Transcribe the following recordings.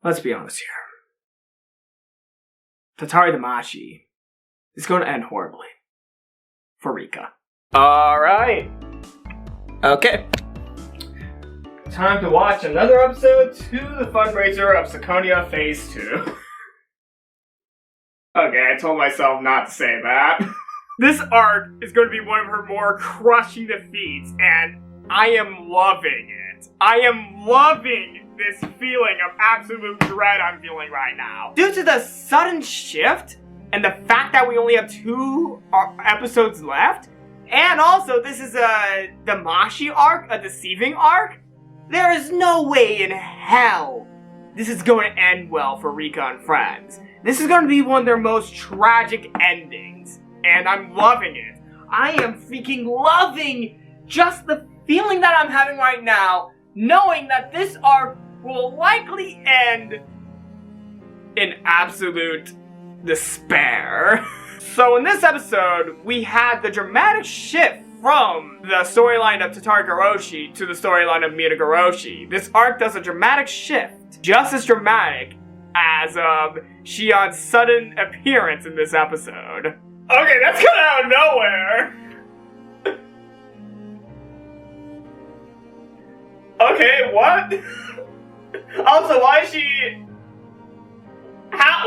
Let's be honest here. Tataridamashi is going to end horribly. For Rika. Alright. Okay. Time to watch another episode to the fundraiser of Sakonia Phase 2. Okay, I told myself not to say that. This arc is going to be one of her more crushing defeats, and I am loving it. I am loving this feeling of absolute dread I'm feeling right now. Due to the sudden shift, and the fact that we only have 2 episodes left, and also this is a Damashi arc, a deceiving arc, there is no way in hell this is going to end well for Rika and friends. This is going to be one of their most tragic endings, and I'm loving it. I am freaking loving just the feeling that I'm having right now, knowing that this arc will likely end in absolute despair. So in this episode, we had the dramatic shift from the storyline of Tataridamashi to the storyline of Minagoroshi. This arc does a dramatic shift, just as dramatic as Shion's sudden appearance in this episode. Okay, that's kind of out of nowhere. Okay, what? Also, why is she...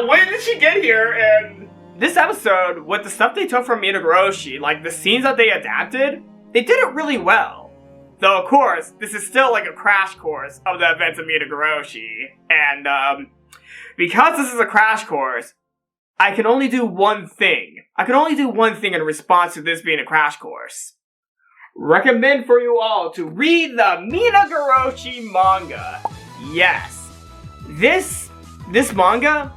when did she get here? And this episode, with the stuff they took from Minagoroshi, like the scenes that they adapted, they did it really well. Though, of course, this is still like a crash course of the events of Minagoroshi. And, because this is a crash course, I can only do one thing. I can only do one thing in response to this being a crash course. Recommend for you all to read the Minagoroshi manga. Yes. This manga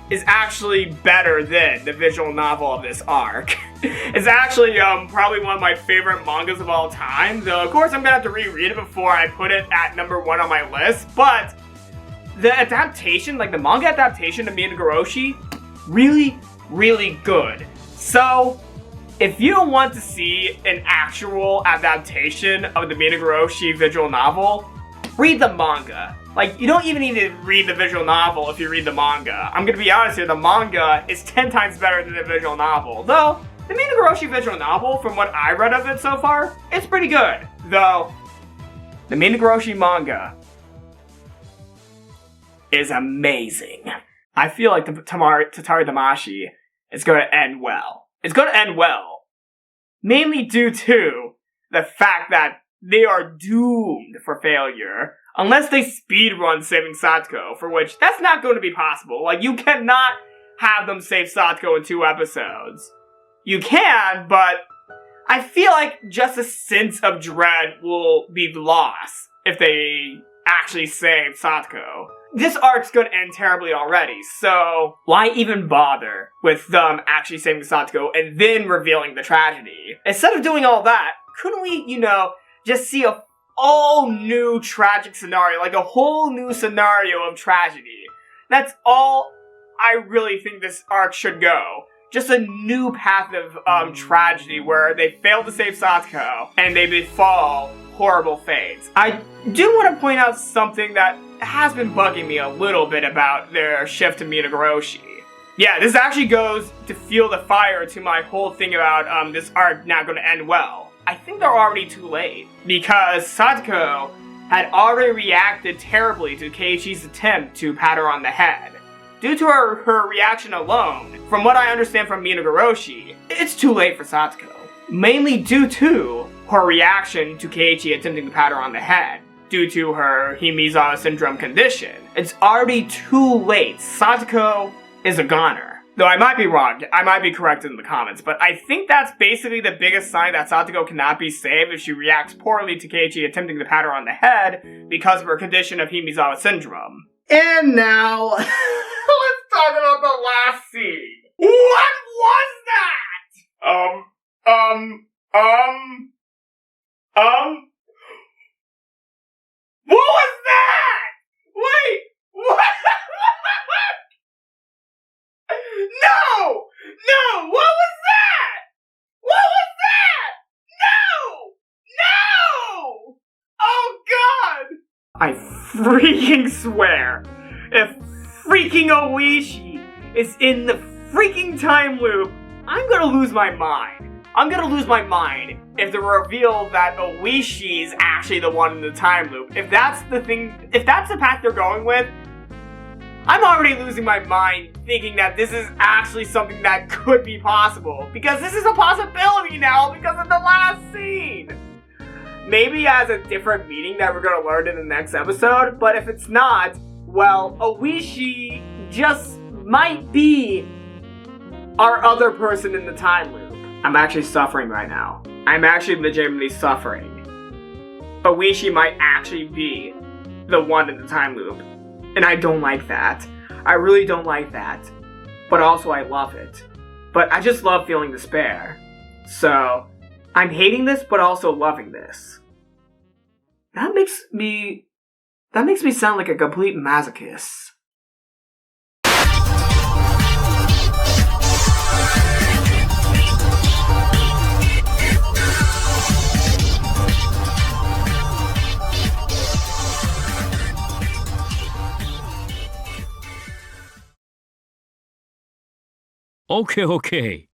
is actually better than the visual novel of this arc. It's actually probably one of my favorite mangas of all time. Though, of course, I'm gonna have to reread it before I put it at number 1 on my list. But the adaptation, like the manga adaptation of Minagoroshi, really, really good. So, if you want to see an actual adaptation of the Minagoroshi visual novel, read the manga. Like, you don't even need to read the visual novel if you read the manga. I'm gonna be honest here, the manga is 10 times better than the visual novel. Though, the Minagoroshi visual novel, from what I read of it so far, it's pretty good. Though, the Minagoroshi manga is amazing. I feel like the Tataridamashi is gonna end well. It's gonna end well. Mainly due to the fact that they are doomed for failure. Unless they speedrun saving Satoko, for which that's not going to be possible. Like, you cannot have them save Satoko in 2 episodes. You can, but I feel like just a sense of dread will be lost if they actually save Satoko. This arc's gonna end terribly already, so why even bother with them actually saving Satoko and then revealing the tragedy? Instead of doing all that, couldn't we, just see a all new tragic scenario, like a whole new scenario of tragedy? That's all I really think this arc should go. Just a new path of tragedy where they fail to save Satoko and they befall horrible fates. I do want to point out something that has been bugging me a little bit about their shift to Minagoroshi. Yeah, this actually goes to fuel the fire to my whole thing about this arc not going to end well. I think they're already too late, because Satoko had already reacted terribly to Keiichi's attempt to pat her on the head. Due to her reaction alone, from what I understand from Minagoroshi, it's too late for Satoko. Mainly due to her reaction to Keiichi attempting to pat her on the head, due to her Himizawa syndrome condition. It's already too late. Satoko is a goner. Though I might be wrong, I might be corrected in the comments, but I think that's basically the biggest sign that Satoko cannot be saved if she reacts poorly to Keiichi attempting to pat her on the head because of her condition of Himizawa syndrome. And now, let's talk about the last scene. What was that? What was that? Wait, what? No! No! What was that? What was that? No! No! Oh God! I freaking swear, if freaking Ooishi is in the freaking time loop, I'm gonna lose my mind. I'm gonna lose my mind if the reveal that Ooishi is actually the one in the time loop. If that's the thing, if that's the path they're going with, I'm already losing my mind thinking that this is actually something that could be possible. Because this is a possibility now because of the last scene. Maybe it has a different meaning that we're gonna learn in the next episode, but if it's not, well, Ooishi just might be our other person in the time loop. I'm actually suffering right now. I'm actually legitimately suffering. Ooishi might actually be the one in the time loop. And I don't like that. I really don't like that. But also I love it. But I just love feeling despair. So, I'm hating this, but also loving this. That makes me sound like a complete masochist. Okay.